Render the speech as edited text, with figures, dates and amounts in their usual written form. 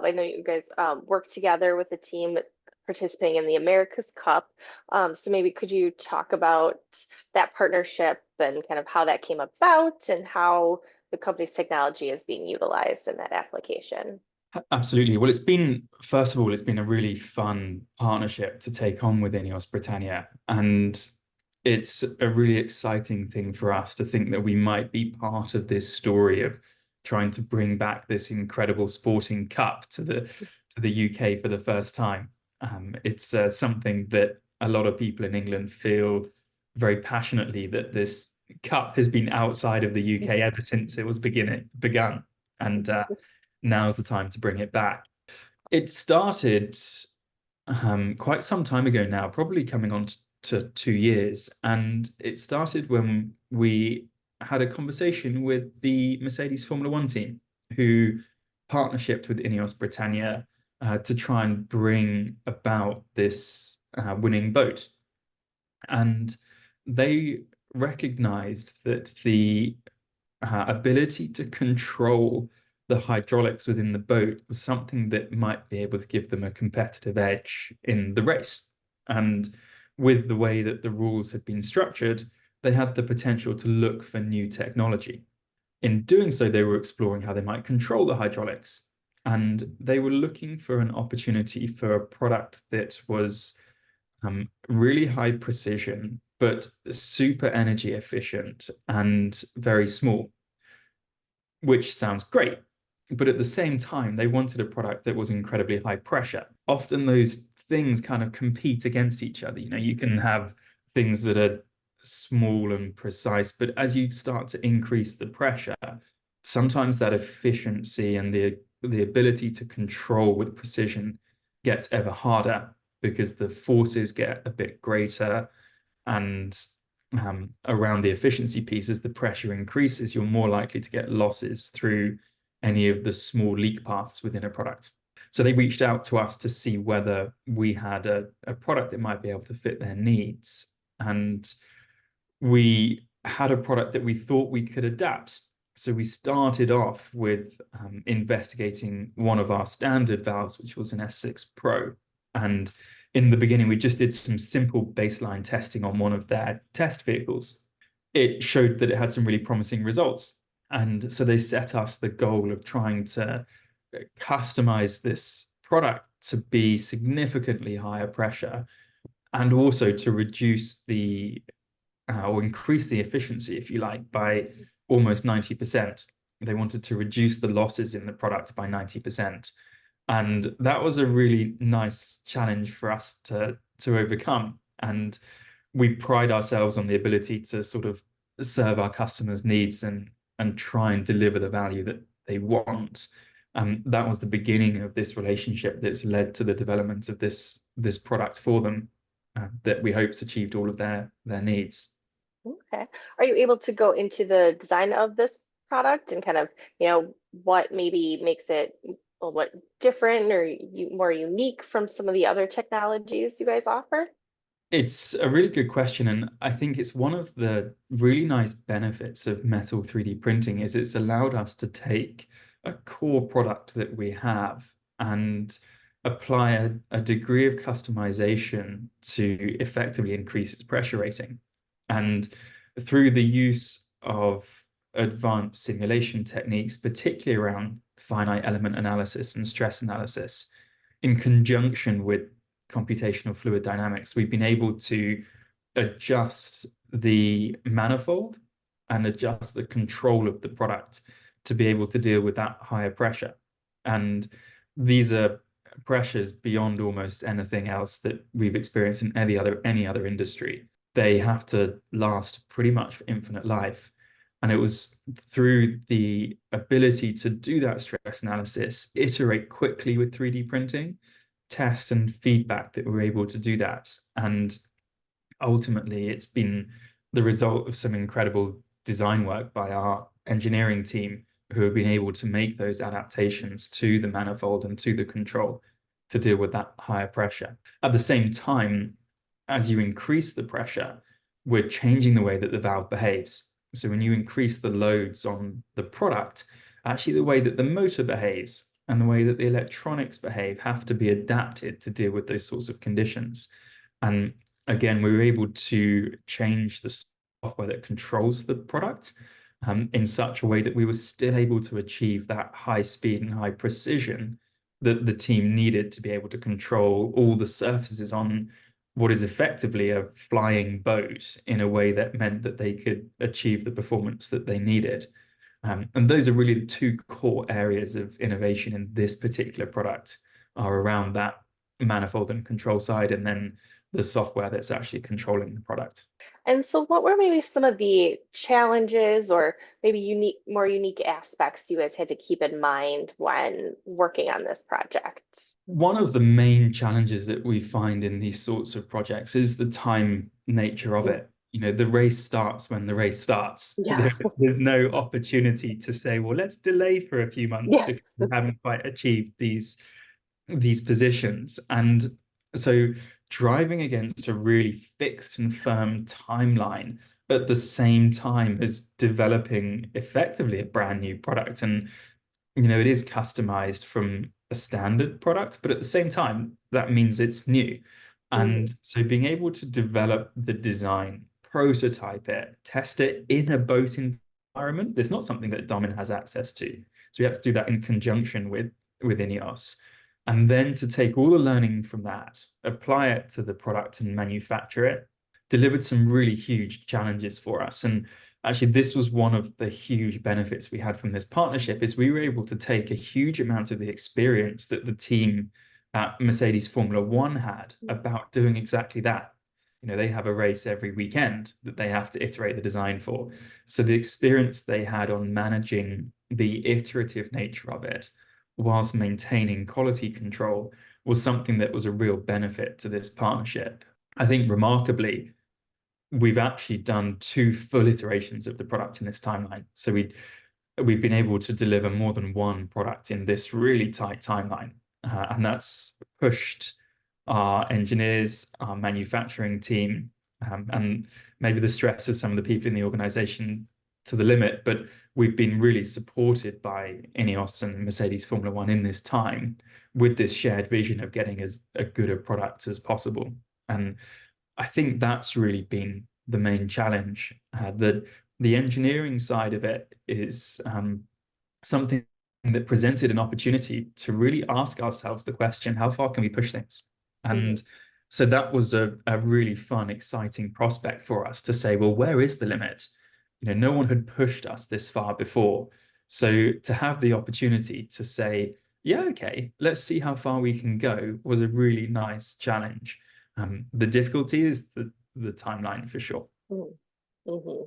I know you guys work together with a team participating in the America's Cup. So maybe could you talk about that partnership and kind of how that came about and how the company's technology is being utilized in that application? Absolutely. Well, first of all, it's been a really fun partnership to take on with Ineos Britannia. And it's a really exciting thing for us to think that we might be part of this story of trying to bring back this incredible sporting cup to the UK for the first time. It's something that a lot of people in England feel very passionately that this cup has been outside of the UK ever since it was begun. And now's the time to bring it back. It started quite some time ago now, probably coming on to 2 years. And it started when we had a conversation with the Mercedes Formula One team, who partnershiped with Ineos Britannia to try and bring about this winning boat. And they recognized that the ability to control the hydraulics within the boat was something that might be able to give them a competitive edge in the race. And with the way that the rules had been structured, they had the potential to look for new technology. In doing so, they were exploring how they might control the hydraulics. And they were looking for an opportunity for a product that was really high precision, but super energy efficient and very small, which sounds great. But at the same time, they wanted a product that was incredibly high pressure. Often those things kind of compete against each other. You know, you can have things that are small and precise, but as you start to increase the pressure, sometimes that efficiency and the ability to control with precision gets ever harder because the forces get a bit greater, and around the efficiency piece, as the pressure increases, you're more likely to get losses through any of the small leak paths within a product. So they reached out to us to see whether we had a product that might be able to fit their needs. And we had a product that we thought we could adapt. So we started off with investigating one of our standard valves, which was an S6 Pro. And in the beginning, we just did some simple baseline testing on one of their test vehicles. It showed that it had some really promising results. And so they set us the goal of trying to customize this product to be significantly higher pressure and also to reduce or increase the efficiency, if you like, by almost 90%. They wanted to reduce the losses in the product by 90%. And that was a really nice challenge for us to overcome. And we pride ourselves on the ability to sort of serve our customers' needs and try and deliver the value that they want. That was the beginning of this relationship that's led to the development of this product for them, that we hope's achieved all of their needs. Okay. Are you able to go into the design of this product and kind of, what maybe makes it what different or more unique from some of the other technologies you guys offer? It's a really good question, and I think it's one of the really nice benefits of metal 3D printing is it's allowed us to take a core product that we have and apply a degree of customization to effectively increase its pressure rating. And through the use of advanced simulation techniques, particularly around finite element analysis and stress analysis, in conjunction with computational fluid dynamics, we've been able to adjust the manifold and adjust the control of the product to be able to deal with that higher pressure. And these are pressures beyond almost anything else that we've experienced in any other industry. They have to last pretty much for infinite life. And it was through the ability to do that stress analysis, iterate quickly with 3D printing, test and feedback, that we're able to do that. And ultimately, it's been the result of some incredible design work by our engineering team, who have been able to make those adaptations to the manifold and to the control to deal with that higher pressure. At the same time, as you increase the pressure, we're changing the way that the valve behaves. So when you increase the loads on the product, actually the way that the motor behaves and the way that the electronics behave have to be adapted to deal with those sorts of conditions. And again, we were able to change the software that controls the product in such a way that we were still able to achieve that high speed and high precision that the team needed to be able to control all the surfaces on what is effectively a flying boat in a way that meant that they could achieve the performance that they needed. And those are really the two core areas of innovation in this particular product are around that manifold and control side, and then the software that's actually controlling the product. And so what were maybe some of the challenges or maybe more unique aspects you guys had to keep in mind when working on this project? One of the main challenges that we find in these sorts of projects is the time nature of Mm. it. The race starts when the race starts. Yeah. There's no opportunity to say, well, let's delay for a few months Yeah. because we haven't quite achieved these positions. And so driving against a really fixed and firm timeline at the same time as developing effectively a brand new product. And it is customized from a standard product, but at the same time, that means it's new. Mhm. And so being able to develop the design, prototype it, test it in a boat environment, there's not something that Domin has access to. So we have to do that in conjunction with Ineos. And then to take all the learning from that, apply it to the product and manufacture it, delivered some really huge challenges for us. And actually, this was one of the huge benefits we had from this partnership is we were able to take a huge amount of the experience that the team at Mercedes Formula One had about doing exactly that. They have a race every weekend that they have to iterate the design for. So the experience they had on managing the iterative nature of it whilst maintaining quality control was something that was a real benefit to this partnership. I think remarkably, we've actually done two full iterations of the product in this timeline. So we've been able to deliver more than one product in this really tight timeline. And that's pushed our engineers, our manufacturing team, and maybe the stress of some of the people in the organization to the limit. But we've been really supported by Ineos and Mercedes Formula One in this time with this shared vision of getting as a good a product as possible. And I think that's really been the main challenge. The engineering side of it is something that presented an opportunity to really ask ourselves the question, how far can we push things? Mhm. And so that was a really fun, exciting prospect for us to say, well, where is the limit? No one had pushed us this far before. So to have the opportunity to say, yeah, okay, let's see how far we can go was a really nice challenge. The difficulty is the timeline for sure. Mhm.